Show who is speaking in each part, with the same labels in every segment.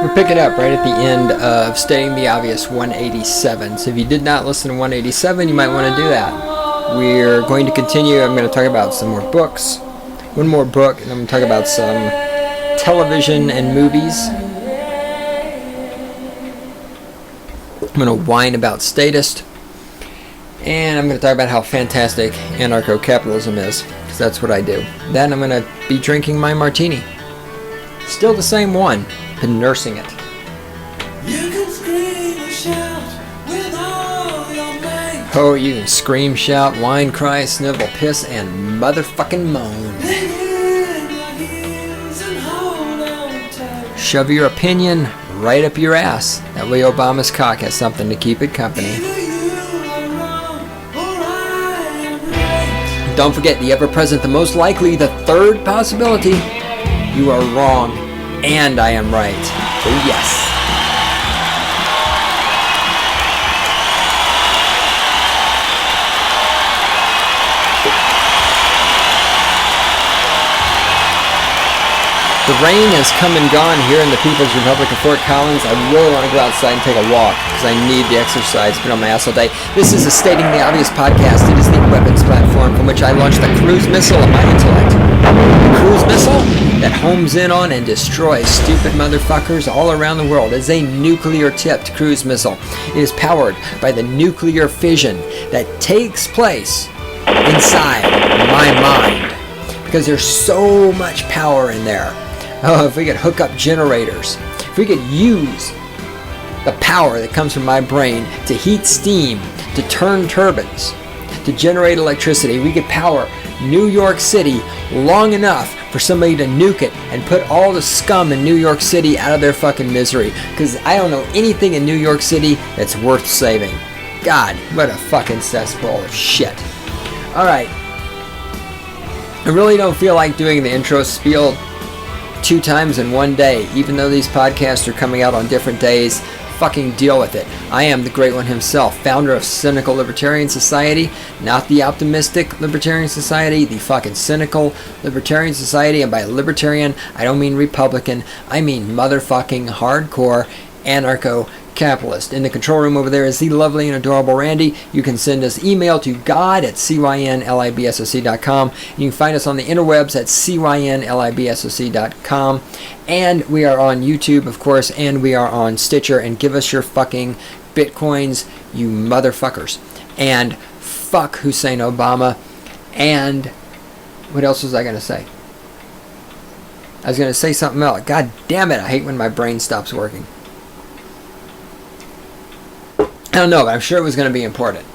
Speaker 1: We're picking up right at the end of Stating the Obvious 187. So if you did not listen to 187, you might want to do that. We're going to continue. I'm going to talk about some more books. One more book, and I'm going to talk about some television and movies. I'm going to whine about statist. And I'm going to talk about how fantastic anarcho-capitalism is, because that's what I do. Then I'm going to be drinking my martini. Still the same one. Been nursing it. You can scream and shout with all your might. Oh, you can scream, shout, whine, cry, snivel, piss, and motherfucking moan. Shove your opinion right up your ass. That way Obama's cock has something to keep it company. Don't forget the ever-present, the most likely, the third possibility. You are wrong. And I am right. Oh, yes. The rain has come and gone here in the People's Republic of Fort Collins. I really want to go outside and take a walk because I need the exercise. It's been on my ass all day. This is a Stating the Obvious podcast. It is the weapons platform from which I launched the cruise missile of my intellect. The cruise missile that homes in on and destroys stupid motherfuckers all around the world. It is a nuclear-tipped cruise missile. It is powered by the nuclear fission that takes place inside my mind because there's so much power in there. Oh, if we could hook up generators, if we could use the power that comes from my brain to heat steam, to turn turbines, to generate electricity, we could power New York City long enough for somebody to nuke it and put all the scum in New York City out of their fucking misery. Because I don't know anything in New York City that's worth saving. God, what a fucking cesspool of shit. Alright. I really don't feel like doing the intro spiel 2 times in one day, even though these podcasts are coming out on different days. Fucking deal with it. I am the great one himself, founder of Cynical Libertarian Society, not the optimistic Libertarian Society, the fucking cynical Libertarian Society. And by libertarian, I don't mean Republican, I mean motherfucking hardcore anarcho-capitalist. In the control room over there is the lovely and adorable Randy. You can send us email to god@cynlibsoc.com. You can find us on the interwebs at cynlibsoc.com. And we are on YouTube, of course, and we are on Stitcher. And give us your fucking bitcoins, you motherfuckers. And fuck Hussein Obama. And what else was I going to say? I was going to say something else. God damn it, I hate when my brain stops working. I don't know, but I'm sure it was going to be important.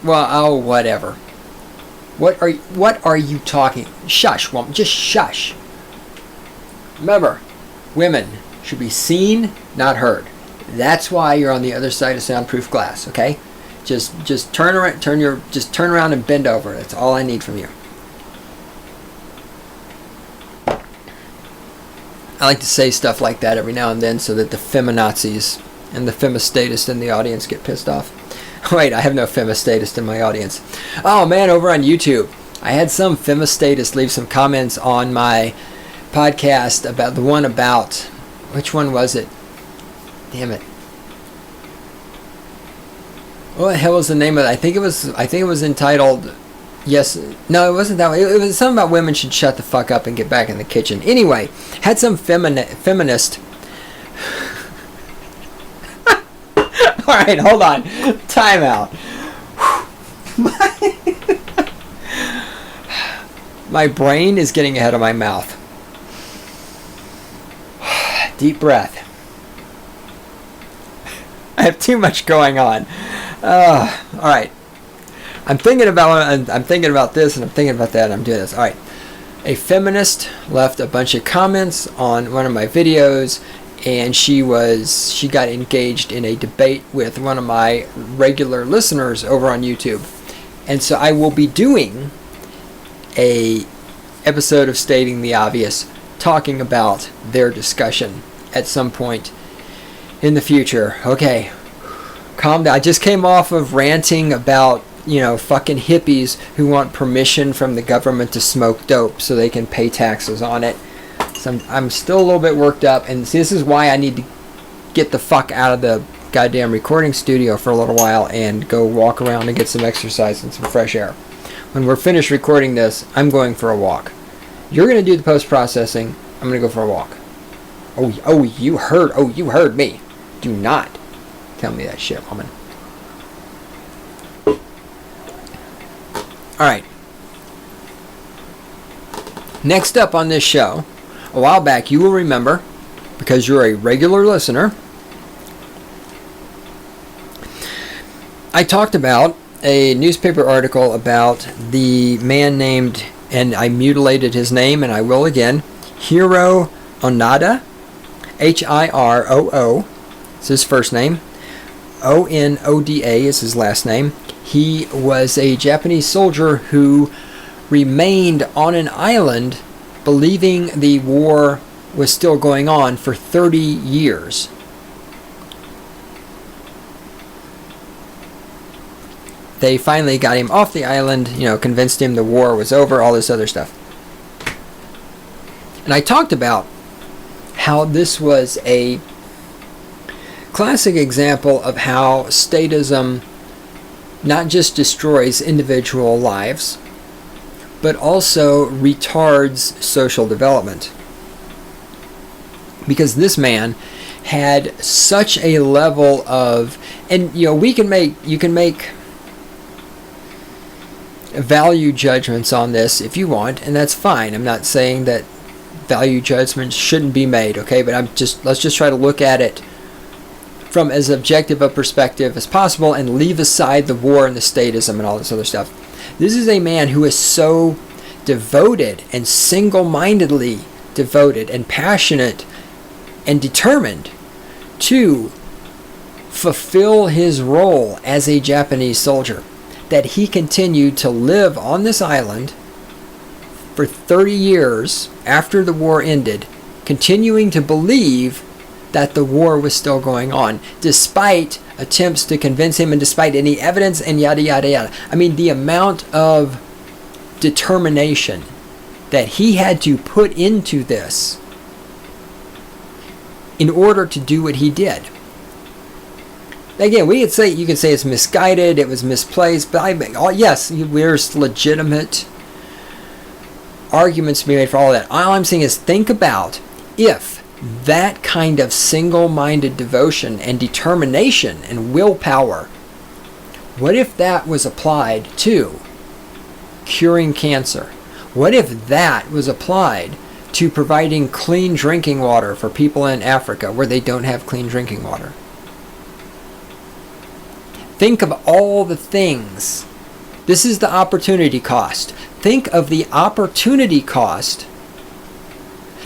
Speaker 1: Whatever. What are you talking? Shush, woman, just shush. Remember, women should be seen, not heard. That's why you're on the other side of soundproof glass, okay? Just turn around and bend over. That's all I need from you. I like to say stuff like that every now and then so that the feminazis and the femistatists in the audience get pissed off. Wait, I have no femistatist in my audience. Oh man, over on YouTube, I had some femistatist leave some comments on my podcast about the one about, which one was it? Damn it. What the hell was the name of it? I think it was entitled, yes, no, it wasn't that way. It was something about women should shut the fuck up and get back in the kitchen. Anyway, had some feminist. All right, hold on. Time out. My brain is getting ahead of my mouth. Deep breath. I have too much going on. All right. I'm thinking about this and I'm thinking about that and I'm doing this. All right. A feminist left a bunch of comments on one of my videos, and she got engaged in a debate with one of my regular listeners over on YouTube. And so I will be doing a episode of Stating the Obvious, talking about their discussion at some point in the future. Okay, calm down. I just came off of ranting about, fucking hippies who want permission from the government to smoke dope so they can pay taxes on it. So I'm still a little bit worked up, and this is why I need to get the fuck out of the goddamn recording studio for a little while and go walk around and get some exercise and some fresh air. When we're finished recording this, I'm going for a walk. You're going to do the post-processing. I'm going to go for a walk. You heard me. Do not tell me that shit, woman. Alright. Next up on this show, a while back, you will remember, because you're a regular listener, I talked about a newspaper article about the man named, and I mutilated his name, and I will again, Hiroo Onoda, Hiroo is his first name, Onoda is his last name. He was a Japanese soldier who remained on an island believing the war was still going on for 30 years. They finally got him off the island, convinced him the war was over, all this other stuff. And I talked about how this was a classic example of how statism not just destroys individual lives, but also retards social development. Because this man had such a level of, and you can make value judgments on this if you want, and that's fine. I'm not saying that value judgments shouldn't be made, okay? But let's just try to look at it from as objective a perspective as possible and leave aside the war and the statism and all this other stuff. This is a man who is so devoted and single-mindedly devoted and passionate and determined to fulfill his role as a Japanese soldier that he continued to live on this island for 30 years after the war ended, continuing to believe that the war was still going on, despite attempts to convince him and despite any evidence and yada, yada, yada. I mean, the amount of determination that he had to put into this in order to do what he did. Again, you could say it's misguided, it was misplaced, but yes, there's legitimate arguments to be made for all of that. All I'm saying is think about if that kind of single-minded devotion and determination and willpower, what if that was applied to curing cancer? What if that was applied to providing clean drinking water for people in Africa where they don't have clean drinking water? Think of all the things. This is the opportunity cost. Think of the opportunity cost.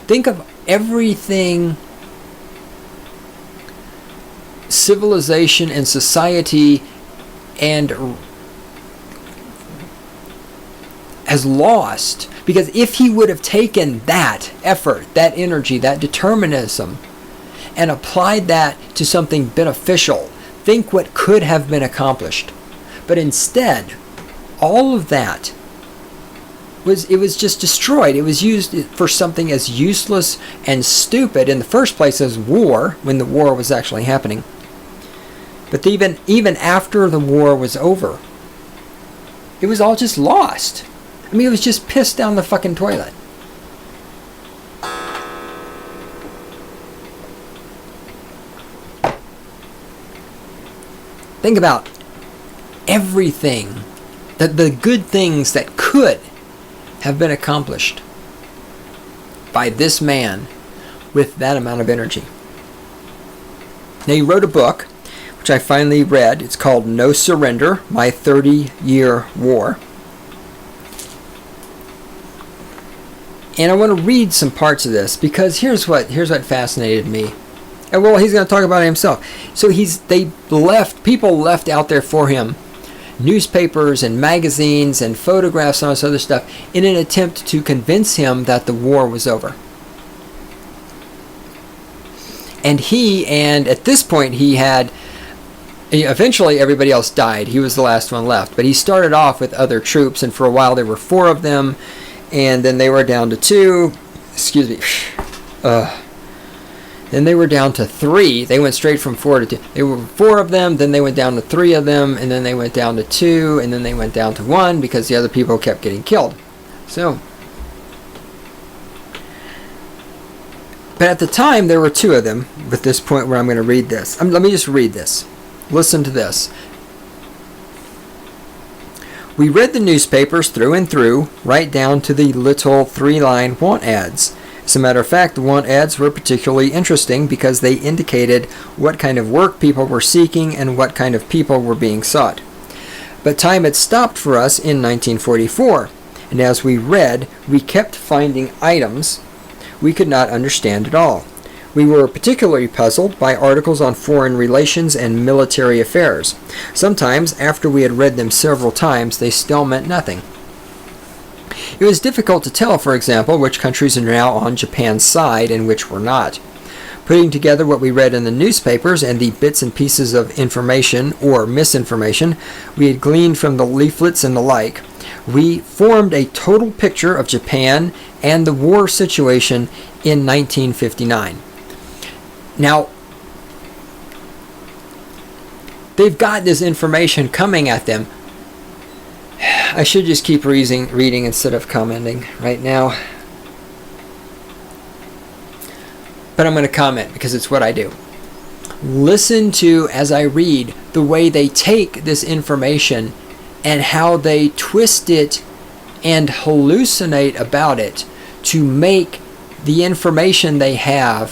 Speaker 1: Think of everything civilization and society has lost. Because if he would have taken that effort, that energy, that determinism, and applied that to something beneficial, think what could have been accomplished. But instead, all of that was just destroyed. It was used for something as useless and stupid in the first place as war, when the war was actually happening. But even after the war was over, it was all just lost. I mean, it was just pissed down the fucking toilet. Think about everything, the good things that could have been accomplished by this man with that amount of energy. Now, he wrote a book, which I finally read. It's called No Surrender, My 30-Year War. And I want to read some parts of this, because here's what fascinated me. And well, he's going to talk about it himself. So people left out there for him newspapers and magazines and photographs and all this other stuff in an attempt to convince him that the war was over. And at this point eventually everybody else died. He was the last one left. But he started off with other troops, and for a while there were 4 of them, and then they were down to 2. Excuse me. Then they were down to 3. They went straight from 4 to 2. There were 4 of them, then they went down to 3 of them, and then they went down to 2, and then they went down to 1 because the other people kept getting killed. So, but at the time, there were 2 of them, at this point where I'm going to read this. Let me just read this. Listen to this. We read the newspapers through and through, right down to the little 3-line want ads. As a matter of fact, the want ads were particularly interesting because they indicated what kind of work people were seeking and what kind of people were being sought. But time had stopped for us in 1944, and as we read, we kept finding items we could not understand at all. We were particularly puzzled by articles on foreign relations and military affairs. Sometimes, after we had read them several times, they still meant nothing. It was difficult to tell, for example, which countries are now on Japan's side and which were not. Putting together what we read in the newspapers and the bits and pieces of information or misinformation we had gleaned from the leaflets and the like, we formed a total picture of Japan and the war situation in 1959. Now, they've got this information coming at them. I should just keep reading instead of commenting right now. But I'm going to comment because it's what I do. Listen to, as I read, the way they take this information and how they twist it and hallucinate about it to make the information they have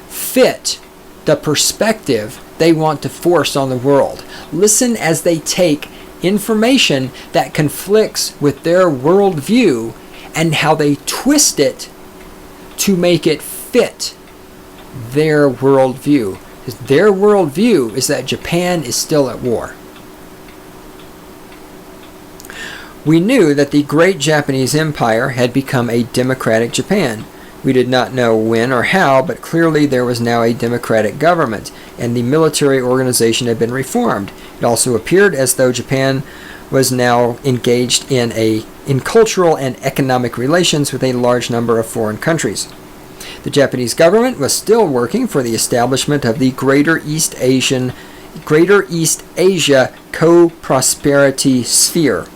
Speaker 1: fit the perspective they want to force on the world. Listen as they take information that conflicts with their worldview and how they twist it to make it fit their worldview. Their worldview is that Japan is still at war. We knew that the great Japanese Empire had become a democratic Japan. We did not know when or how, but clearly there was now a democratic government, and the military organization had been reformed. It also appeared as though Japan was now engaged in cultural and economic relations with a large number of foreign countries. The Japanese government was still working for the establishment of the Greater East Asia co-prosperity sphere.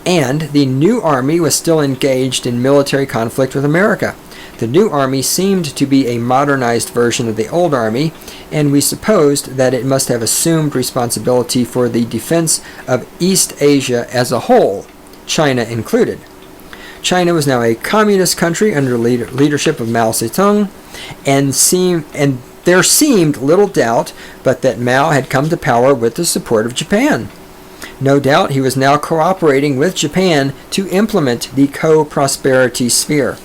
Speaker 1: And the new army was still engaged in military conflict with America. The new army seemed to be a modernized version of the old army, and we supposed that it must have assumed responsibility for the defense of East Asia as a whole, China included. China was now a communist country under leadership of Mao Zedong, and there seemed little doubt but that Mao had come to power with the support of Japan. No doubt he was now cooperating with Japan to implement the co-prosperity sphere.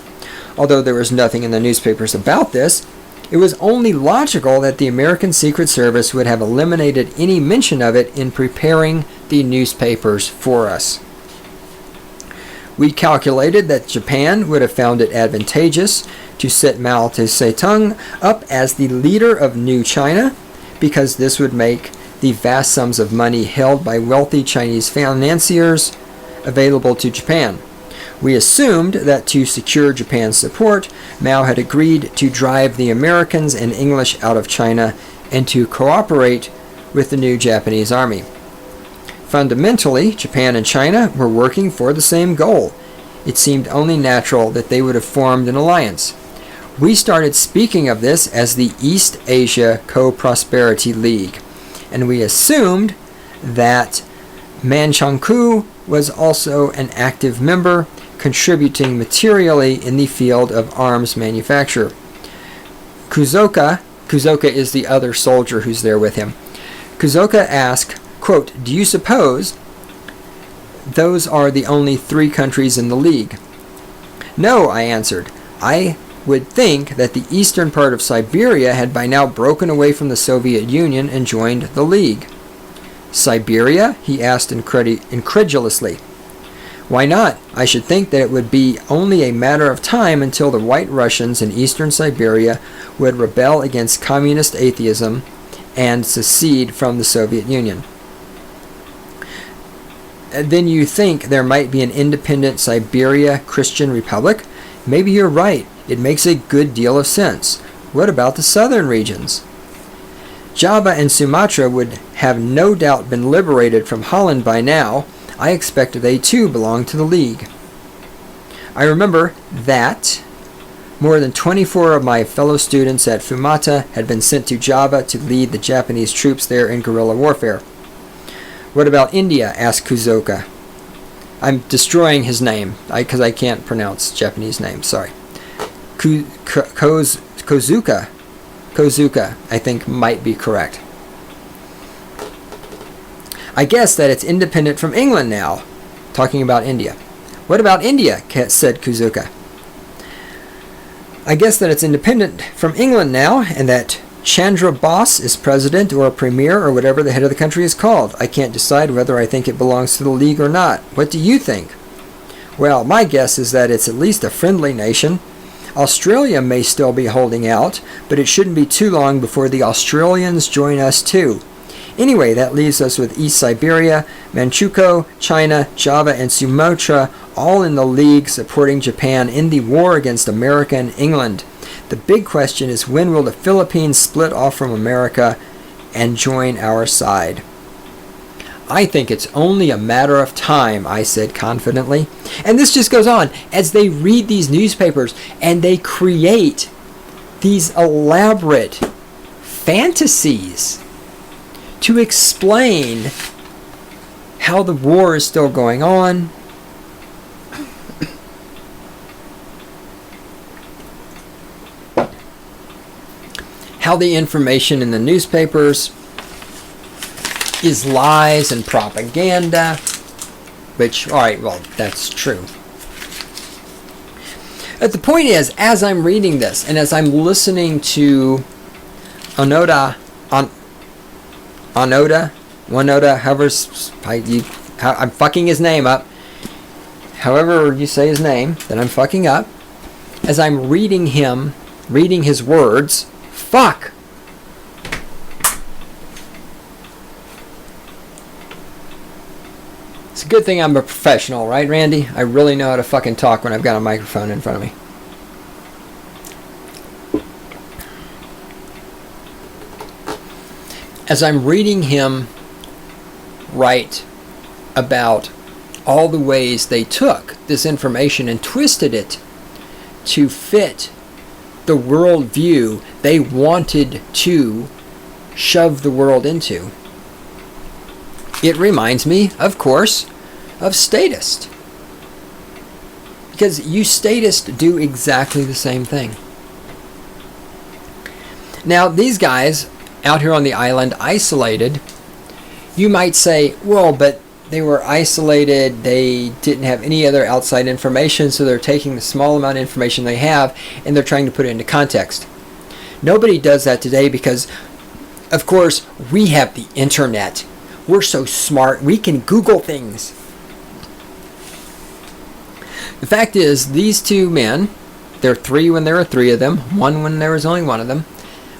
Speaker 1: Although there was nothing in the newspapers about this, it was only logical that the American Secret Service would have eliminated any mention of it in preparing the newspapers for us. We calculated that Japan would have found it advantageous to set Mao Zedong up as the leader of New China, because this would make the vast sums of money held by wealthy Chinese financiers available to Japan. We assumed that to secure Japan's support, Mao had agreed to drive the Americans and English out of China and to cooperate with the new Japanese army. Fundamentally, Japan and China were working for the same goal. It seemed only natural that they would have formed an alliance. We started speaking of this as the East Asia Co-Prosperity League, and we assumed that Manchukuo was also an active member, contributing materially in the field of arms manufacture. Kuzoka is the other soldier who's there with him. Kuzoka asked, quote, "Do you suppose those are the only 3 countries in the League?" "No," I answered. "I would think that the eastern part of Siberia had by now broken away from the Soviet Union and joined the League." "Siberia?" he asked incredulously. "Why not? I should think that it would be only a matter of time until the White Russians in eastern Siberia would rebel against communist atheism and secede from the Soviet Union." then you think there might be an independent Siberia Christian Republic? Maybe you're right. It makes a good deal of sense. What about the southern regions? Java and Sumatra would have no doubt been liberated from Holland by now. I expect they too belong to the League. I remember that more than 24 of my fellow students at Fumata had been sent to Java to lead the Japanese troops there in guerrilla warfare. What about India? Asked Kuzoka. I'm destroying his name because I can't pronounce Japanese names. Sorry. Kozuka, I think, might be correct. I guess that it's independent from England now. Talking about India. What about India? Said Kuzuka. I guess that it's independent from England now, and that Chandra Bose is president or premier or whatever the head of the country is called. I can't decide whether I think it belongs to the League or not. What do you think? Well, my guess is that it's at least a friendly nation. Australia may still be holding out, but it shouldn't be too long before the Australians join us too. Anyway, that leaves us with East Siberia, Manchukuo, China, Java, and Sumatra, all in the League supporting Japan in the war against America and England. The big question is, when will the Philippines split off from America and join our side? I think it's only a matter of time, I said confidently. And this just goes on as they read these newspapers and they create these elaborate fantasies to explain how the war is still going on, how the information in the newspapers is lies and propaganda, which, alright, well, that's true. But the point is, as I'm reading this, and as I'm listening to Onoda, however, I'm fucking his name up, however you say his name, that I'm fucking up, as I'm reading his words, fuck! It's a good thing I'm a professional, right, Randy? I really know how to fucking talk when I've got a microphone in front of me. As I'm reading him write about all the ways they took this information and twisted it to fit the worldview they wanted to shove the world into, it reminds me, of course, of statists. Because you statists do exactly the same thing. Now, these guys out here on the island, isolated, you might say, well, but they were isolated, they didn't have any other outside information, so they're taking the small amount of information they have and they're trying to put it into context. Nobody does that today because, of course, we have the internet. We're so smart, we can Google things. The fact is, these two men, there are three when there were three of them, one when there was only one of them,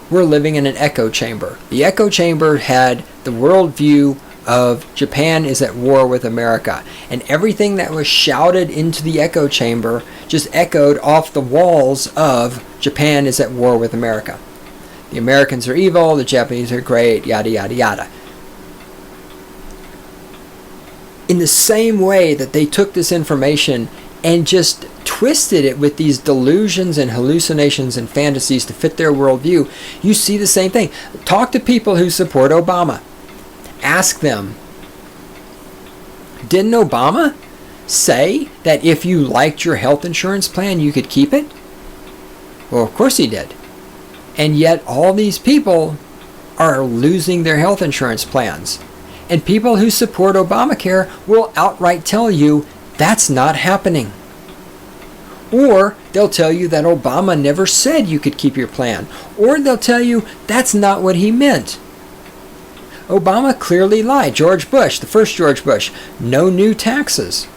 Speaker 1: were living in an echo chamber. The echo chamber had the worldview of Japan is at war with America. And everything that was shouted into the echo chamber just echoed off the walls of Japan is at war with America. The Americans are evil, the Japanese are great, yada, yada, yada. In the same way that they took this information and just twisted it with these delusions and hallucinations and fantasies to fit their worldview, you see the same thing. Talk to people who support Obama. Ask them, didn't Obama say that if you liked your health insurance plan, you could keep it? Well, of course he did. And yet all these people are losing their health insurance plans. And people who support Obamacare will outright tell you that's not happening. Or they'll tell you that Obama never said you could keep your plan. Or they'll tell you that's not what he meant. Obama clearly lied. George Bush, the first George Bush, no new taxes.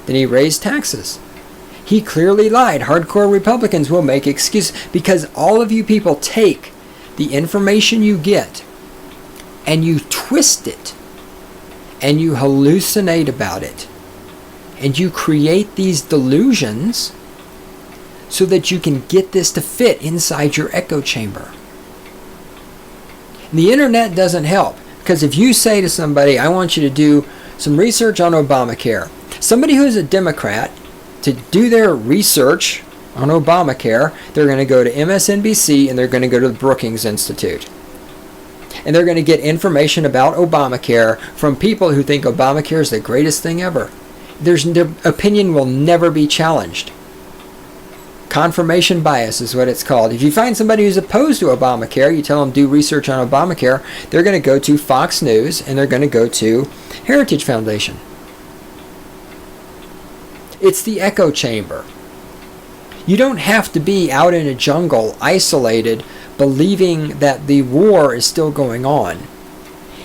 Speaker 1: Then he raised taxes. He clearly lied. Hardcore Republicans will make excuses because all of you people take the information you get and you twist it and you hallucinate about it. And you create these delusions so that you can get this to fit inside your echo chamber. The internet doesn't help, because if you say to somebody, I want you to do some research on Obamacare, somebody who's a Democrat, to do their research on Obamacare, they're going to go to MSNBC and they're going to go to the Brookings Institute. And they're going to get information about Obamacare from people who think Obamacare is the greatest thing ever. Their opinion will never be challenged. Confirmation bias is what it's called. If you find somebody who's opposed to Obamacare, you tell them do research on Obamacare, they're going to go to Fox News and they're going to go to Heritage Foundation. It's the echo chamber. You don't have to be out in a jungle, isolated, believing that the war is still going on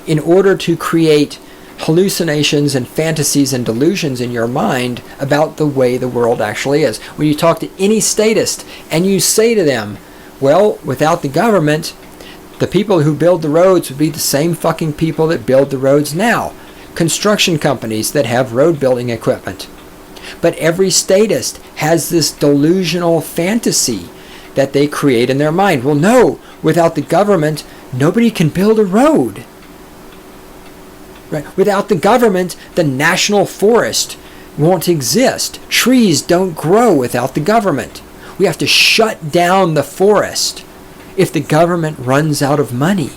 Speaker 1: in order to create hallucinations and fantasies and delusions in your mind about the way the world actually is. When you talk to any statist and you say to them, well, without the government, the people who build the roads would be the same fucking people that build the roads now. Construction companies that have road building equipment. But every statist has this delusional fantasy that they create in their mind. Well, no, without the government, nobody can build a road. Right? Without the government, the national forest won't exist. Trees don't grow without the government. We have to shut down the forest if the government runs out of money.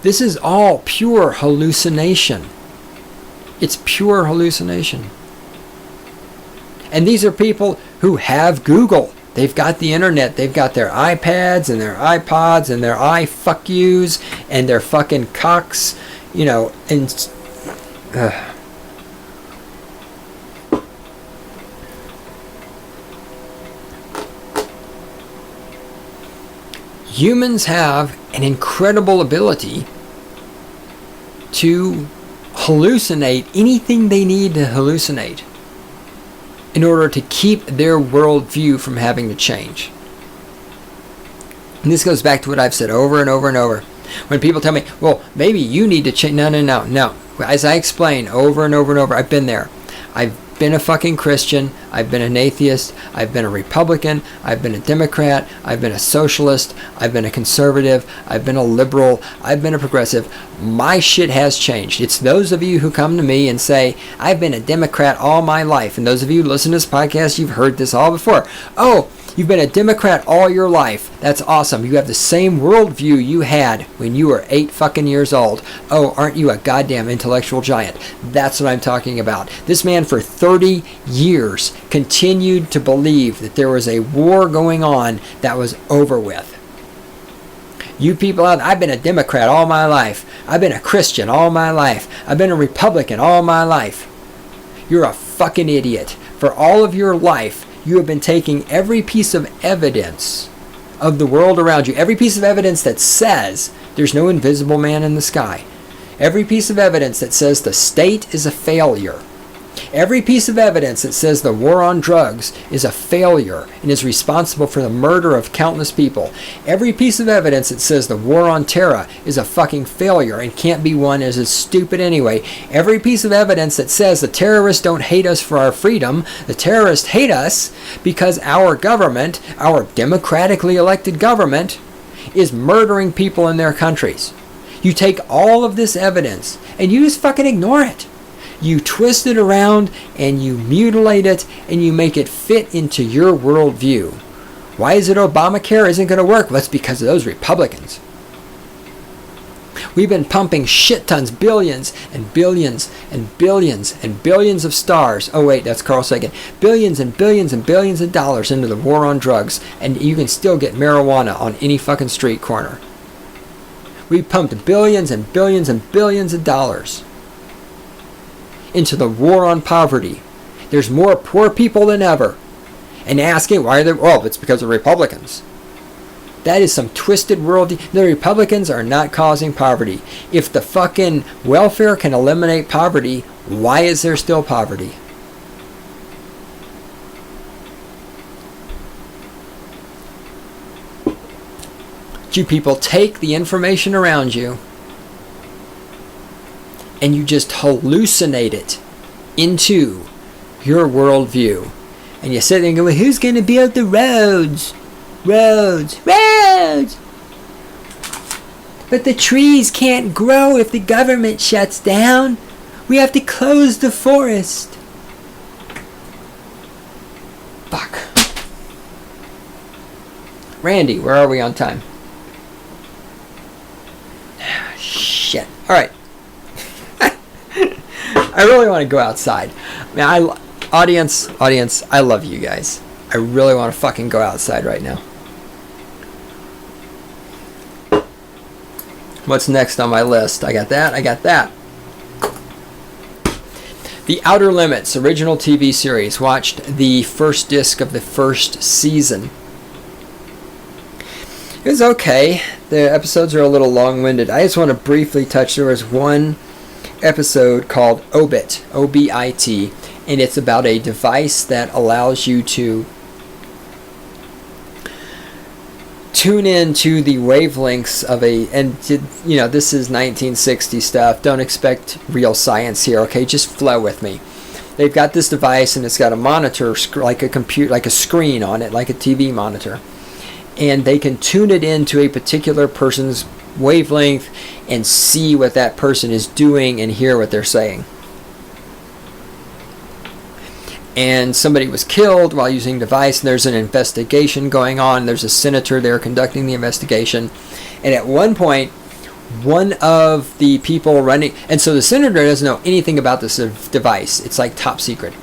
Speaker 1: This is all pure hallucination. It's pure hallucination. And these are people who have Google. They've got the internet. They've got their iPads and their iPods and their iFuck-yous and their fucking cocks, and humans have an incredible ability to hallucinate anything they need to hallucinate in order to keep their worldview from having to change. And this goes back to what I've said over and over and over. When people tell me, well, maybe you need to change. No. As I explain over and over and over, I've been there. I've been a fucking Christian. I've been an atheist. I've been a Republican. I've been a Democrat. I've been a socialist. I've been a conservative. I've been a liberal. I've been a progressive. My shit has changed. It's those of you who come to me and say, I've been a Democrat all my life. And those of you who listen to this podcast, you've heard this all before. Oh, you've been a Democrat all your life. That's awesome. You have the same worldview you had when you were 8 fucking years old. Oh, aren't you a goddamn intellectual giant? That's what I'm talking about. This man for 30 years continued to believe that there was a war going on that was over with. You people out there, I've been a Democrat all my life. I've been a Christian all my life. I've been a Republican all my life. You're a fucking idiot. For all of your life, you have been taking every piece of evidence of the world around you, every piece of evidence that says there's no invisible man in the sky, every piece of evidence that says the state is a failure, every piece of evidence that says the war on drugs is a failure and is responsible for the murder of countless people, every piece of evidence that says the war on terror is a fucking failure and can't be won as it's stupid anyway, every piece of evidence that says the terrorists don't hate us for our freedom, the terrorists hate us because our government, our democratically elected government, is murdering people in their countries. You take all of this evidence and you just fucking ignore it. You twist it around and you mutilate it and you make it fit into your worldview. Why is it Obamacare isn't going to work? Well, it's because of those Republicans. We've been pumping shit tons, billions and billions and billions and billions of stars. Oh wait, that's Carl Sagan. Billions and billions and billions of dollars into the war on drugs, and you can still get marijuana on any fucking street corner. We pumped billions and billions and billions of dollars into the war on poverty. There's more poor people than ever. And asking why are there? Well, it's because of Republicans. That is some twisted world. The Republicans are not causing poverty. If the fucking welfare can eliminate poverty, why is there still poverty? You people take the information around you and you just hallucinate it into your worldview. And you sit there and go, well, who's going to build the roads? Roads. But the trees can't grow if the government shuts down. We have to close the forest. Fuck. Randy, where are we on time? Shit. Alright. I really want to go outside. I mean, audience, I love you guys. I really want to fucking go outside right now. What's next on my list? I got that. The Outer Limits original TV series. Watched the first disc of the first season. It was okay. The episodes are a little long-winded. I just want to briefly touch. There was one episode called O.B.I.T, O.B.I.T, and it's about a device that allows you to tune into the wavelengths of this is 1960 stuff. Don't expect real science here, okay? Just flow with me. They've got this device and it's got a monitor like a computer, like a screen on it, like a TV monitor. And they can tune it into a particular person's wavelength and see what that person is doing and hear what they're saying. And somebody was killed while using the device, and there's an investigation going on. There's a senator there conducting the investigation. And at one point, one of the people running... And so the senator doesn't know anything about this device. It's like top secret.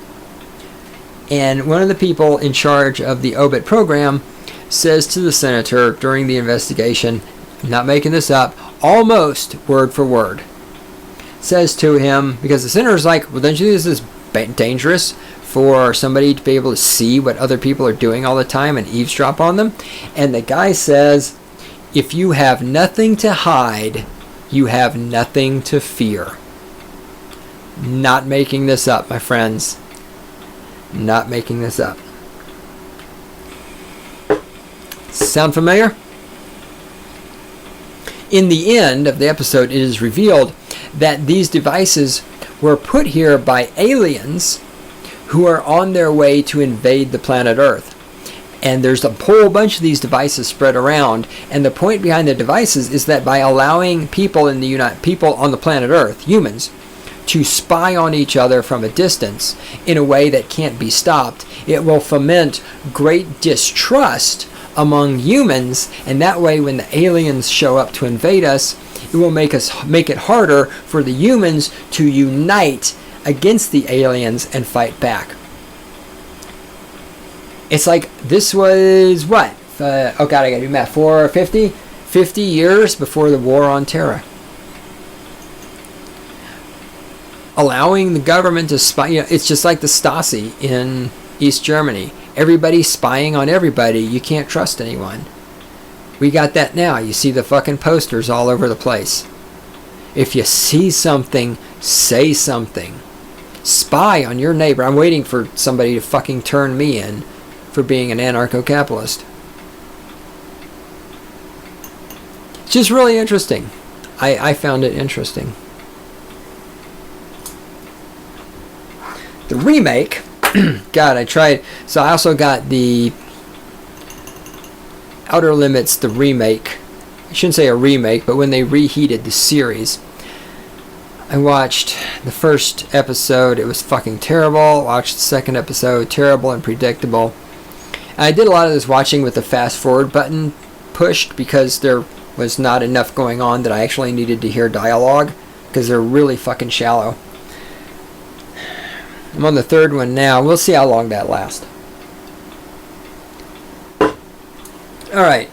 Speaker 1: And one of the people in charge of the O.B.I.T program says to the senator during the investigation, I'm not making this up, almost word for word, says to him, because the senator's like, well, don't you think this is dangerous for somebody to be able to see what other people are doing all the time and eavesdrop on them? And the guy says, if you have nothing to hide, you have nothing to fear. Not making this up, my friends. Not making this up. Sound familiar? In the end of the episode, it is revealed that these devices were put here by aliens who are on their way to invade the planet Earth. And there's a whole bunch of these devices spread around. And the point behind the devices is that by allowing people on the planet Earth, humans, to spy on each other from a distance in a way that can't be stopped, it will foment great distrust among humans, and that way when the aliens show up to invade us, it will make it harder for the humans to unite against the aliens and fight back. It's like this was what? I gotta do math. 50 years before the War on Terror. Allowing the government to spy, it's just like the Stasi in East Germany. Everybody's spying on everybody. You can't trust anyone. We got that now. You see the fucking posters all over the place. If you see something, say something. Spy on your neighbor. I'm waiting for somebody to fucking turn me in for being an anarcho-capitalist. It's just really interesting. I found it interesting. The remake... God, I tried. So I also got the Outer Limits, the remake. I shouldn't say a remake, but when they reheated the series. I watched the first episode. It was fucking terrible. Watched the second episode. Terrible and predictable. And I did a lot of this watching with the fast forward button pushed because there was not enough going on that I actually needed to hear dialogue because they're really fucking shallow. I'm on the third one now. We'll see how long that lasts. Alright.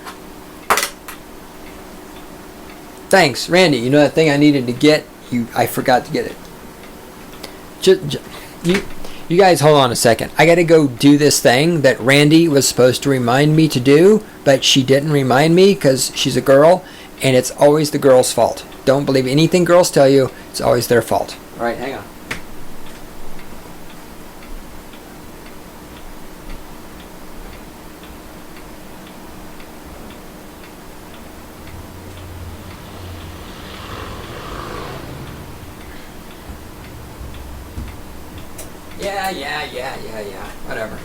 Speaker 1: Thanks, Randy. You know that thing I needed to get? I forgot to get it. You guys hold on a second. I gotta go do this thing that Randy was supposed to remind me to do, but she didn't remind me because she's a girl, and it's always the girl's fault. Don't believe anything girls tell you. It's always their fault. Alright, hang on. Yeah. Whatever.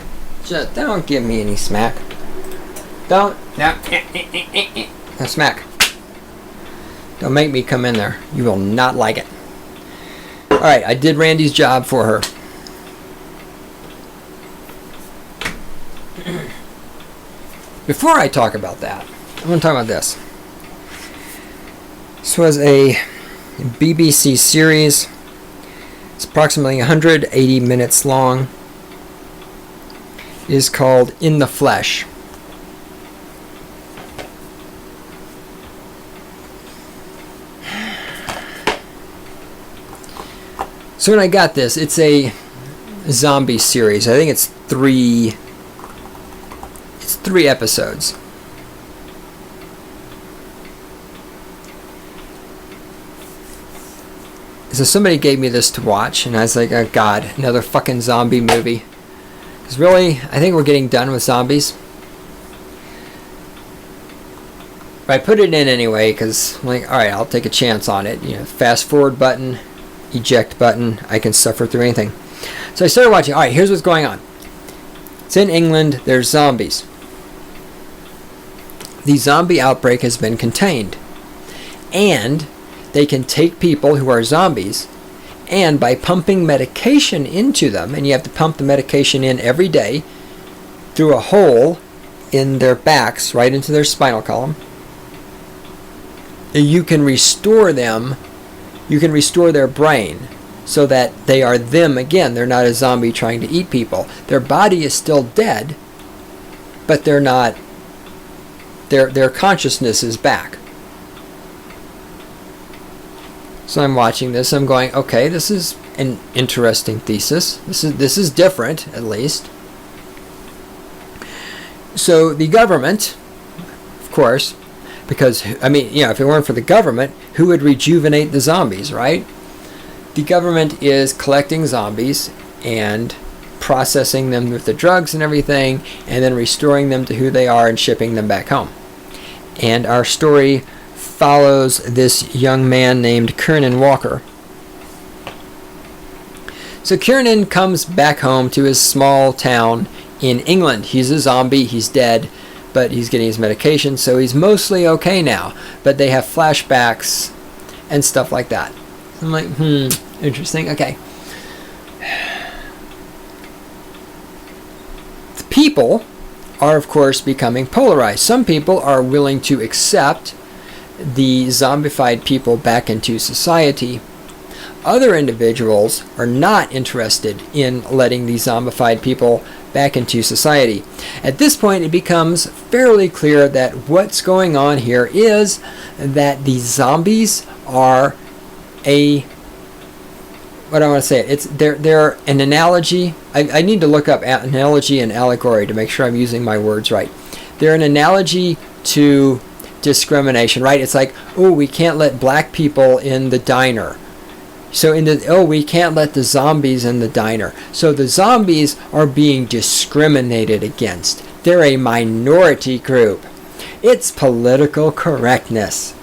Speaker 1: Just don't give me any smack. Don't. No. No smack. Don't make me come in there. You will not like it. Alright, I did Randy's job for her. Before I talk about that, I'm going to talk about this. This was a BBC series. It's approximately 180 minutes long. It is called In the Flesh. So when I got this, it's a zombie series. I think it's three episodes. So somebody gave me this to watch, and I was like, oh God, another fucking zombie movie. Because really, I think we're getting done with zombies. But I put it in anyway, because I'm like, alright, I'll take a chance on it. You know, fast forward button, eject button, I can suffer through anything. So I started watching. Alright, here's what's going on. It's in England, there's zombies. The zombie outbreak has been contained. And they can take people who are zombies, and by pumping medication into them, and you have to pump the medication in every day through a hole in their backs, right into their spinal column, you can restore them, you can restore their brain so that they are them again. They're not a zombie trying to eat people. Their body is still dead, but they're not, their consciousness is back. So I'm watching this, I'm going, okay, this is an interesting thesis. This is different, at least. So the government, of course, because, I mean, you know, if it weren't for the government, who would rejuvenate the zombies, right? The government is collecting zombies and processing them with the drugs and everything, and then restoring them to who they are and shipping them back home. And our story follows this young man named Kiernan Walker. So Kiernan comes back home to his small town in England. He's a zombie, he's dead, but he's getting his medication, so he's mostly okay now. But they have flashbacks and stuff like that. So I'm like, interesting, okay. The people are, of course, becoming polarized. Some people are willing to accept the zombified people back into society. Other individuals are not interested in letting the zombified people back into society. At this point, it becomes fairly clear that what's going on here is that the zombies are what I want to say, they're an analogy. I need to look up analogy and allegory to make sure I'm using my words right. They're an analogy to discrimination, right? It's like, oh, we can't let black people in the diner. So we can't let the zombies in the diner. So the zombies are being discriminated against. They're a minority group. It's political correctness.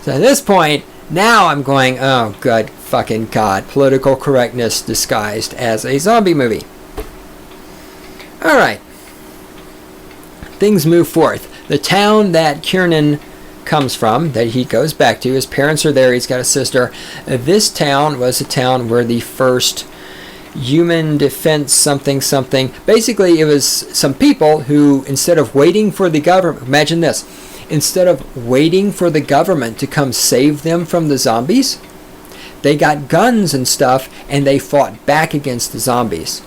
Speaker 1: So at this point, now I'm going, oh, good fucking God. Political correctness disguised as a zombie movie. Alright. Things move forth. The town that Kiernan comes from, that he goes back to, his parents are there, he's got a sister. This town was a town where the first human defense something. Basically, it was some people who, instead of waiting for the government, imagine this, instead of waiting for the government to come save them from the zombies, they got guns and stuff, and they fought back against the zombies.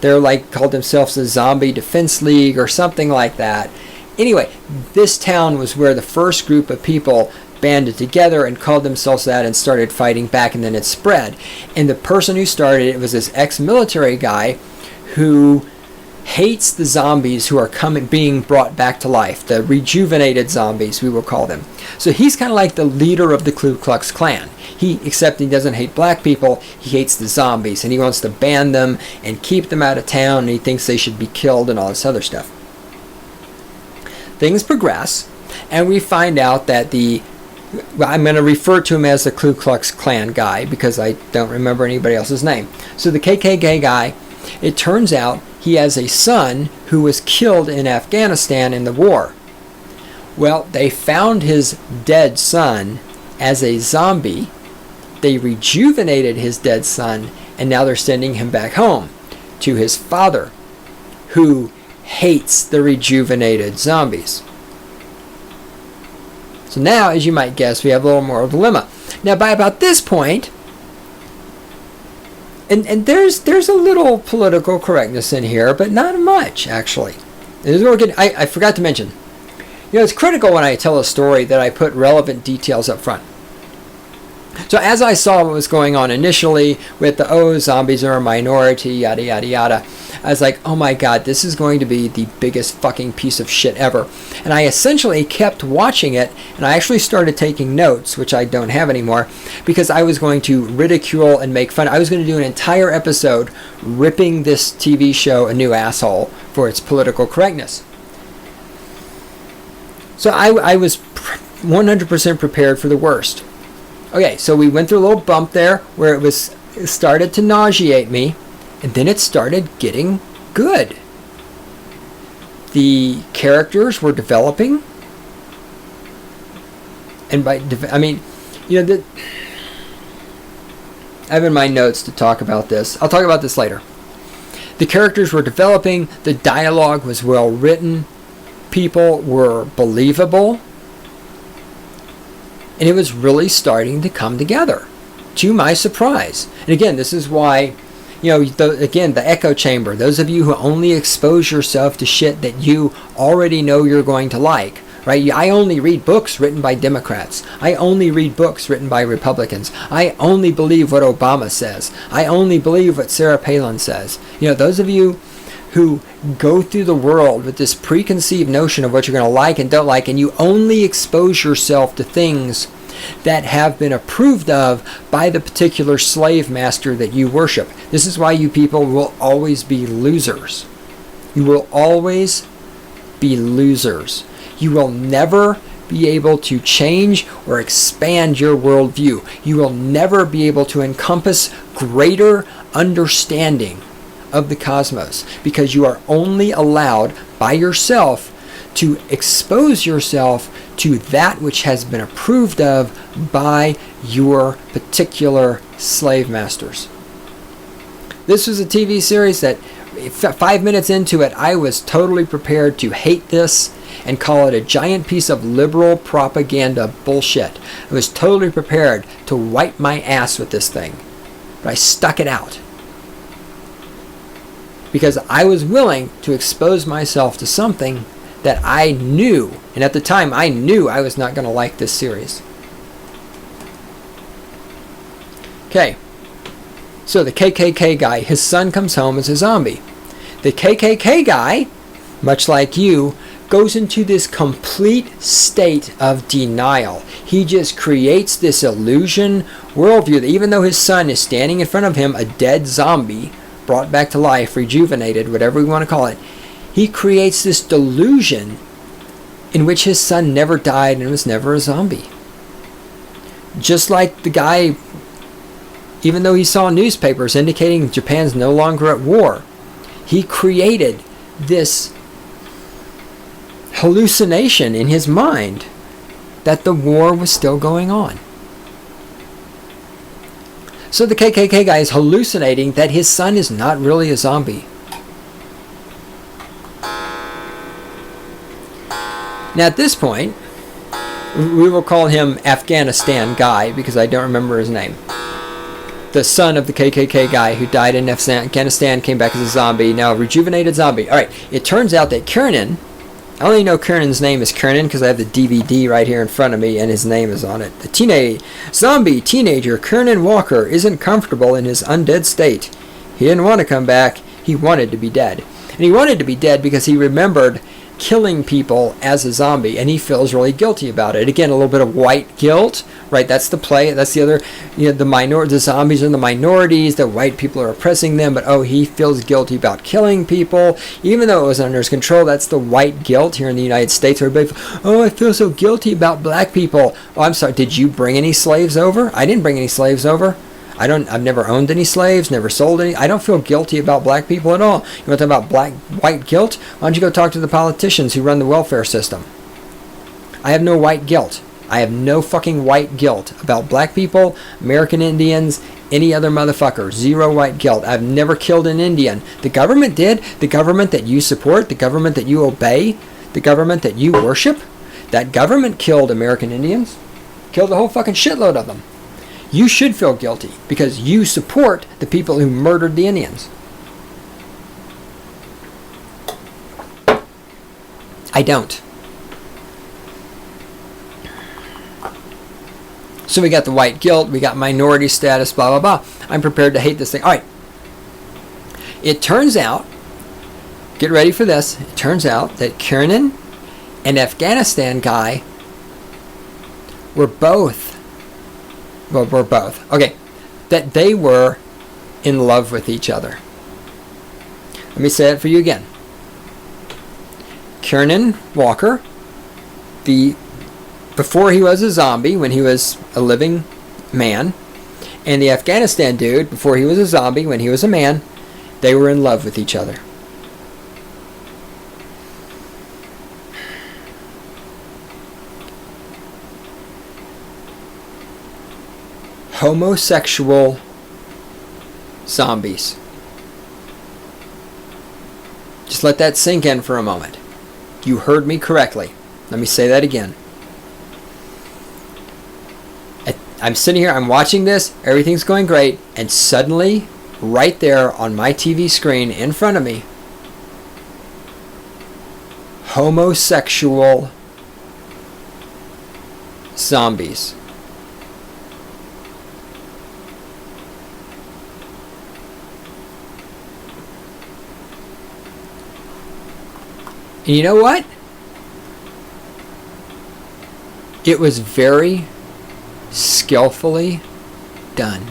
Speaker 1: They're like, called themselves the Zombie Defense League or something like that. Anyway, this town was where the first group of people banded together and called themselves that and started fighting back, and then it spread. And the person who started it was this ex-military guy who hates the zombies who are being brought back to life, the rejuvenated zombies, we will call them. So he's kind of like the leader of the Ku Klux Klan. Except he doesn't hate black people, he hates the zombies, and he wants to ban them and keep them out of town, and he thinks they should be killed and all this other stuff. Things progress, and we find out that I'm going to refer to him as the Ku Klux Klan guy because I don't remember anybody else's name. So the KKK guy It turns out he has a son who was killed in Afghanistan in the war. Well, they found his dead son as a zombie. They rejuvenated his dead son, and now they're sending him back home to his father, who hates the rejuvenated zombies. So now, as you might guess, we have a little moral dilemma. Now, by about this point, and there's a little political correctness in here, but not much, actually. I forgot to mention, it's critical when I tell a story that I put relevant details up front. So as I saw what was going on initially with the, zombies are a minority, yada, yada, yada, I was like, oh my God, this is going to be the biggest fucking piece of shit ever. And I essentially kept watching it, and I actually started taking notes, which I don't have anymore, because I was going to ridicule and make fun. I was going to do an entire episode ripping this TV show a new asshole for its political correctness. So I was 100% prepared for the worst. Okay, so we went through a little bump there where it started to nauseate me, and then it started getting good. The characters were developing, and I have in my notes to talk about this. I'll talk about this later. The characters were developing, the dialogue was well written, people were believable, and it was really starting to come together, to my surprise. And again, this is why, the echo chamber, those of you who only expose yourself to shit that you already know you're going to like, right? I only read books written by Democrats. I only read books written by Republicans. I only believe what Obama says. I only believe what Sarah Palin says. Those of you who go through the world with this preconceived notion of what you're going to like and don't like, and you only expose yourself to things that have been approved of by the particular slave master that you worship. This is why you people will always be losers. You will always be losers. You will never be able to change or expand your worldview. You will never be able to encompass greater understanding of the cosmos, because you are only allowed by yourself to expose yourself to that which has been approved of by your particular slave masters. This was a TV series that 5 minutes into it, I was totally prepared to hate this and call it a giant piece of liberal propaganda bullshit. I was totally prepared to wipe my ass with this thing, but I stuck it out, because I was willing to expose myself to something that I knew, and at the time I knew I was not going to like this series. Okay, so the KKK guy, his son comes home as a zombie. The KKK guy, much like you, goes into this complete state of denial. He just creates this illusion worldview that even though his son is standing in front of him, a dead zombie, brought back to life, rejuvenated, whatever we want to call it, he creates this delusion in which his son never died and was never a zombie. Just like the guy, even though he saw newspapers indicating Japan's no longer at war, he created this hallucination in his mind that the war was still going on. So the KKK guy is hallucinating that his son is not really a zombie. Now at this point, we will call him Afghanistan guy, because I don't remember his name. The son of the KKK guy who died in Afghanistan, came back as a zombie, now a rejuvenated zombie. Alright, it turns out that Kiernan, I only know Kiernan's name is Kiernan because I have the DVD right here in front of me and his name is on it. The zombie teenager Kiernan Walker isn't comfortable in his undead state. He didn't want to come back, he wanted to be dead. And he wanted to be dead because he remembered killing people as a zombie, and he feels really guilty about it. Again, a little bit of white guilt, right? That's the play. That's the other, the zombies are the minorities, the white people are oppressing them, but he feels guilty about killing people, even though it was under his control. That's the white guilt here in the United States. Everybody, I feel so guilty about black people. Oh, I'm sorry, did you bring any slaves over? I didn't bring any slaves over. I've never owned any slaves, never sold any. I don't feel guilty about black people at all. You want to talk about white guilt? Why don't you go talk to the politicians who run the welfare system? I have no white guilt. I have no fucking white guilt about black people, American Indians, any other motherfucker. Zero white guilt. I've never killed an Indian. The government did. The government that you support, the government that you obey, the government that you worship, that government killed American Indians. Killed a whole fucking shitload of them. You should feel guilty because you support the people who murdered the Indians. I don't. So we got the white guilt, we got minority status, blah, blah, blah. I'm prepared to hate this thing. All right. It turns out, get ready for this, it turns out that Kiernan and Afghanistan guy were both, okay, that they were in love with each other. Let me say it for you again. Kiernan Walker, before he was a zombie, when he was a living man, and the Afghanistan dude, before he was a zombie, when he was a man, they were in love with each other. Homosexual zombies. Just let that sink in for a moment. You heard me correctly. Let me say that again. I'm sitting here, I'm watching this, everything's going great, and suddenly, right there on my TV screen in front of me, homosexual zombies. And you know what? It was very skillfully done.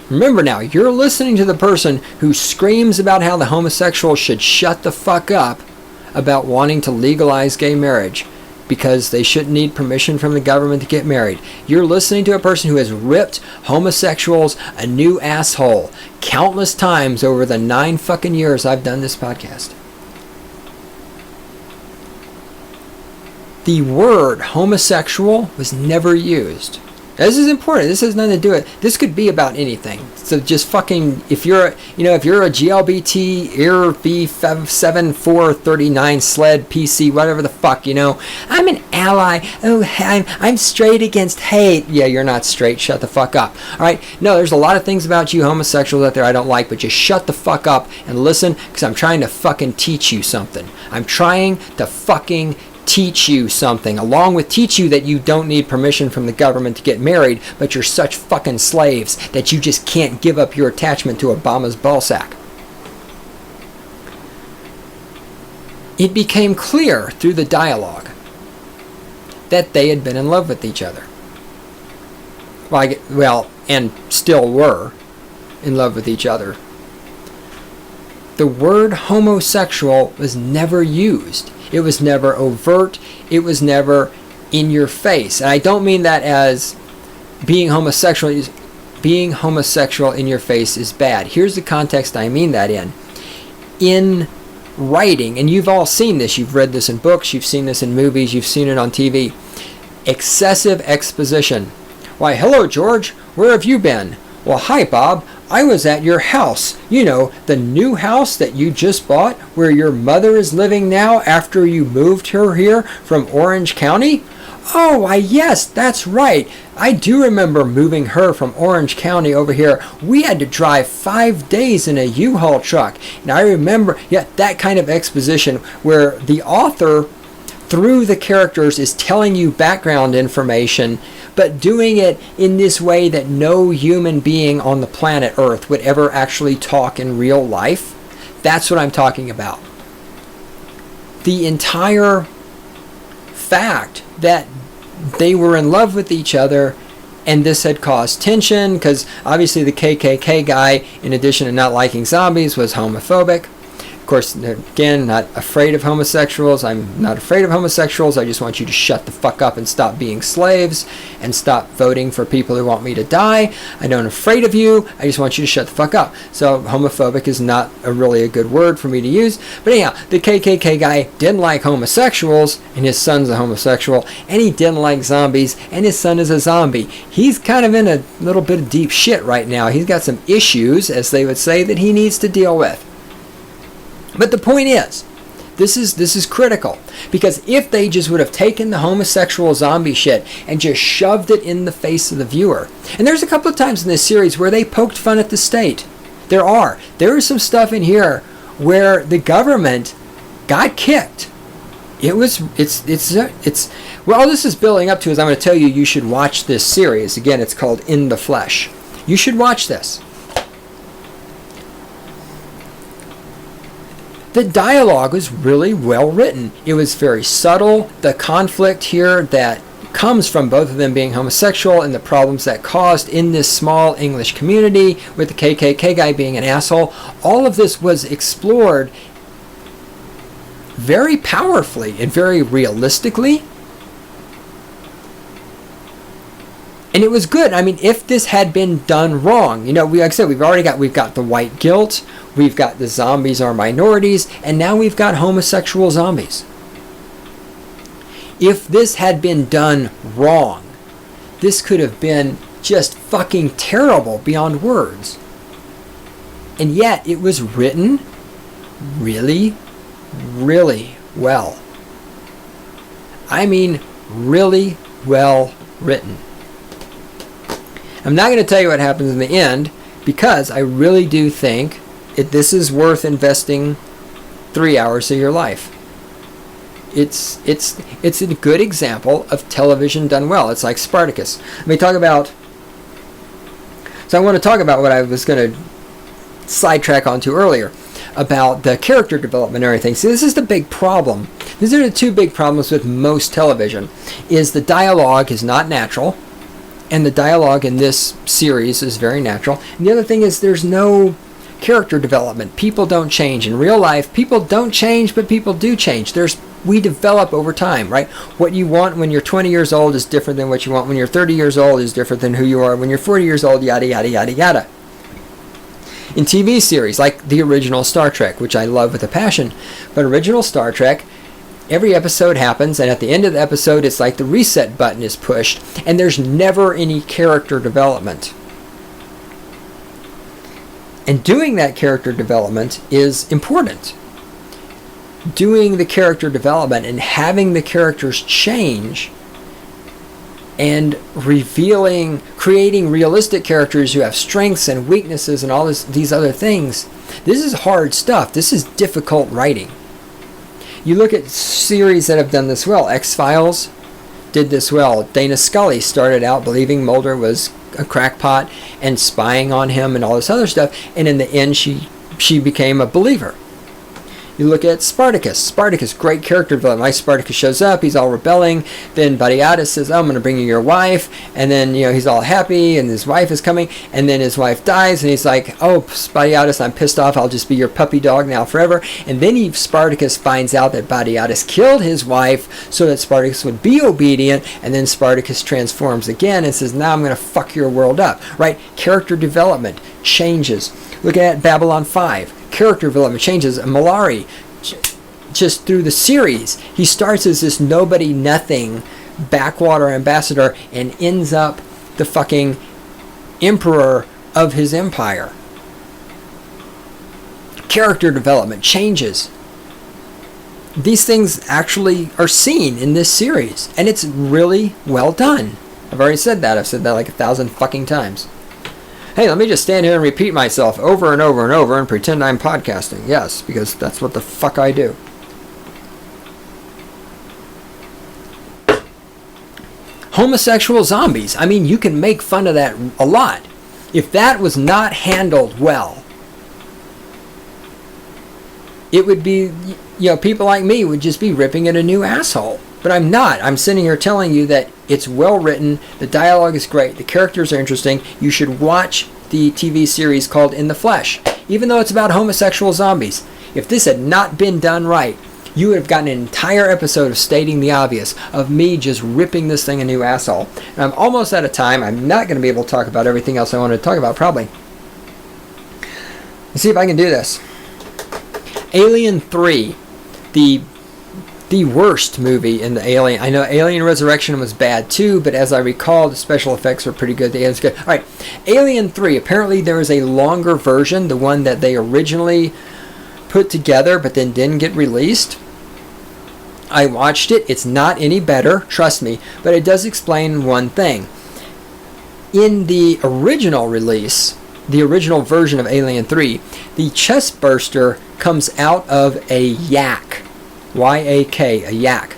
Speaker 1: Remember now, you're listening to the person who screams about how the homosexuals should shut the fuck up about wanting to legalize gay marriage because they shouldn't need permission from the government to get married. You're listening to a person who has ripped homosexuals a new asshole countless times over the 9 fucking years I've done this podcast. The word homosexual was never used. This is important. This has nothing to do with it. This could be about anything. So just fucking, if you're a GLBT, EAR B7439 sled PC, whatever the fuck, I'm an ally. Oh, I'm straight against hate. Yeah, you're not straight. Shut the fuck up. All right. No, there's a lot of things about you homosexuals out there I don't like, but just shut the fuck up and listen, because I'm trying to fucking teach you something. I'm trying to fucking teach you something, along with teach you that you don't need permission from the government to get married, but you're such fucking slaves that you just can't give up your attachment to Obama's ballsack. It became clear through the dialogue that they had been in love with each other. Well, and still were in love with each other. The word homosexual was never used. It was never overt. It was never in your face. And I don't mean that as being homosexual in your face is bad. Here's the context I mean that in. In writing, and you've all seen this, you've read this in books, you've seen this in movies, you've seen it on TV. Excessive exposition. Why, hello, George. Where have you been? Well, hi, Bob. I was at your house. The new house that you just bought where your mother is living now after you moved her here from Orange County? Oh, why, yes, that's right. I do remember moving her from Orange County over here. We had to drive 5 days in a U-Haul truck. And I remember, that kind of exposition where the author, through the characters, is telling you background information, but doing it in this way that no human being on the planet Earth would ever actually talk in real life. That's what I'm talking about. The entire fact that they were in love with each other, and this had caused tension, because obviously the KKK guy, in addition to not liking zombies, was homophobic. course, again, not afraid of homosexuals. I'm not afraid of homosexuals. I just want you to shut the fuck up and stop being slaves and stop voting for people who want me to die. I'm not afraid of you. I just want you to shut the fuck up. So homophobic is not really a good word for me to use. But anyhow, the KKK guy didn't like homosexuals, and his son's a homosexual, and he didn't like zombies, and his son is a zombie. He's kind of in a little bit of deep shit right now. He's got some issues, as they would say, that he needs to deal with. But the point is, this is critical, because if they just would have taken the homosexual zombie shit and just shoved it in the face of the viewer, and there's a couple of times in this series where they poked fun at the state. There is some stuff in here where the government got kicked. Well, all this is building up to is I'm going to tell you, you should watch this series. Again, it's called In the Flesh. You should watch this. The dialogue was really well written. It was very subtle. The conflict here that comes from both of them being homosexual and the problems that caused in this small English community with the KKK guy being an asshole, all of this was explored very powerfully and very realistically. And it was good. I mean, if this had been done wrong, like I said, we've got the white guilt, we've got the zombies are minorities, and now we've got homosexual zombies. If this had been done wrong, this could have been just fucking terrible beyond words. And yet, it was written really, really well. I mean, really well written. I'm not going to tell you what happens in the end, because I really do think this is worth investing 3 hours of your life. It's a good example of television done well. It's like Spartacus. I want to talk about what I was going to sidetrack onto earlier about the character development and everything. So this is the big problem. These are the two big problems with most television, is the dialogue is not natural. And the dialogue in this series is very natural. And the other thing is there's no character development. People don't change. In real life, people don't change, but people do change. We develop over time, right? What you want when you're 20 years old is different than what you want when you're 30 years old, is different than who you are when you're 40 years old, yada, yada, yada, yada. In TV series, like the original Star Trek, which I love with a passion, but original Star Trek, every episode happens, and at the end of the episode, it's like the reset button is pushed, and there's never any character development. And doing that character development is important. Doing the character development and having the characters change and creating realistic characters who have strengths and weaknesses and all these other things, this is hard stuff. This is difficult writing. You look at series that have done this well. X-Files did this well. Dana Scully started out believing Mulder was a crackpot and spying on him and all this other stuff, and in the end she became a believer. You look at Spartacus, great character development. Spartacus shows up, he's all rebelling, then Badiatus says, I'm going to bring you your wife, and then he's all happy, and his wife is coming, and then his wife dies, and he's like, oh, Badiatus, I'm pissed off, I'll just be your puppy dog now forever. And then Spartacus finds out that Badiatus killed his wife so that Spartacus would be obedient, and then Spartacus transforms again and says, now I'm going to fuck your world up, right? Character development changes. Look at Babylon 5. Character development changes. Malari, just through the series, he starts as this nobody, nothing backwater ambassador and ends up the fucking emperor of his empire. Character development changes. These things actually are seen in this series, and it's really well done. I've already said that. I've said that like 1,000 fucking times. Hey, let me just stand here and repeat myself over and over and over and pretend I'm podcasting. Yes, because that's what the fuck I do. Homosexual zombies. I mean, you can make fun of that a lot. If that was not handled well, it would be, people like me would just be ripping at a new asshole. But I'm not. I'm sitting here telling you that it's well written, the dialogue is great, the characters are interesting. You should watch the TV series called In the Flesh, even though it's about homosexual zombies. If this had not been done right, you would have gotten an entire episode of Stating the Obvious, of me just ripping this thing a new asshole. And I'm almost out of time. I'm not going to be able to talk about everything else I wanted to talk about, probably. Let's see if I can do this. Alien 3, the worst movie in the Alien. I know Alien Resurrection was bad too, but as I recall, the special effects were pretty good. The aliens good. All right, Alien 3. Apparently, there is a longer version, the one that they originally put together, but then didn't get released. I watched it. It's not any better, trust me, but it does explain one thing. In the original release, the original version of Alien 3, the chest burster comes out of a yak. Y-A-K, a yak.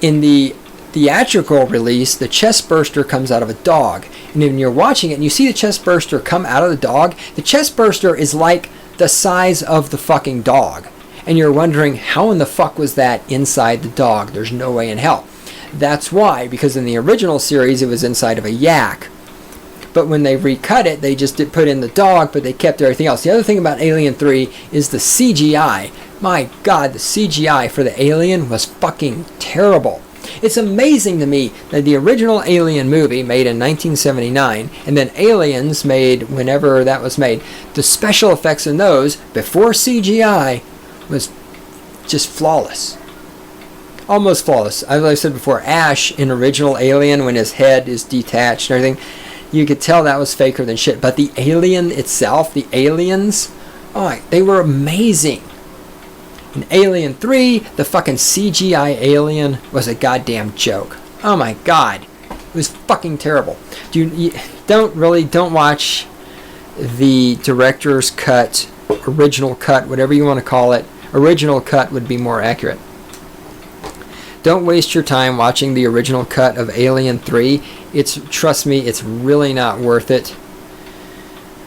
Speaker 1: In the theatrical release, the chest burster comes out of a dog. And when you're watching it and you see the chest burster come out of the dog, the chest burster is like the size of the fucking dog. And you're wondering, how in the fuck was that inside the dog? There's no way in hell. That's why, because in the original series, it was inside of a yak. But when they recut it, they just did put in the dog, but they kept everything else. The other thing about Alien 3 is the CGI. My God, the CGI for the alien was fucking terrible. It's amazing to me that the original Alien movie, made in 1979, and then Aliens, made whenever that was made, the special effects in those, before CGI, was just flawless. Almost flawless. As I said before, Ash in original Alien, when his head is detached and everything, you could tell that was faker than shit. But the alien itself, the aliens, oh, they were amazing. In Alien 3, the fucking CGI alien was a goddamn joke. Oh my God. It was fucking terrible. Don't watch the director's cut, original cut, whatever you want to call it. Original cut would be more accurate. Don't waste your time watching the original cut of Alien 3. Trust me, it's really not worth it.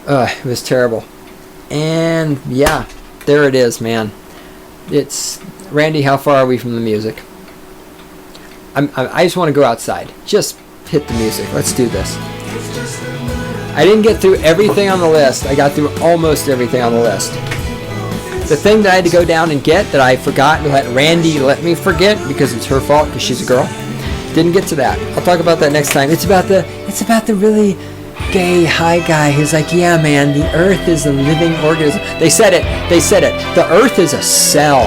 Speaker 1: It was terrible. And yeah, there it is, man. Randy, how far are we from the music? I just want to go outside. Just hit the music. Let's do this. I didn't get through everything on the list. I got through almost everything on the list. The thing that I had to go down and get that I forgot to let Randy let me forget, because it's her fault, because she's a girl, didn't get to that. I'll talk about that next time. It's about the really gay high guy who's like, yeah man, the earth is a living organism. They said it. The earth is a cell.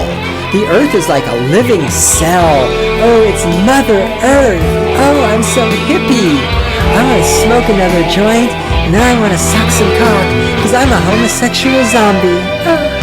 Speaker 1: The earth is like a living cell. Oh, it's Mother Earth. Oh, I'm so hippie. I want to smoke another joint, and then I want to suck some cock, because I'm a homosexual zombie. Oh.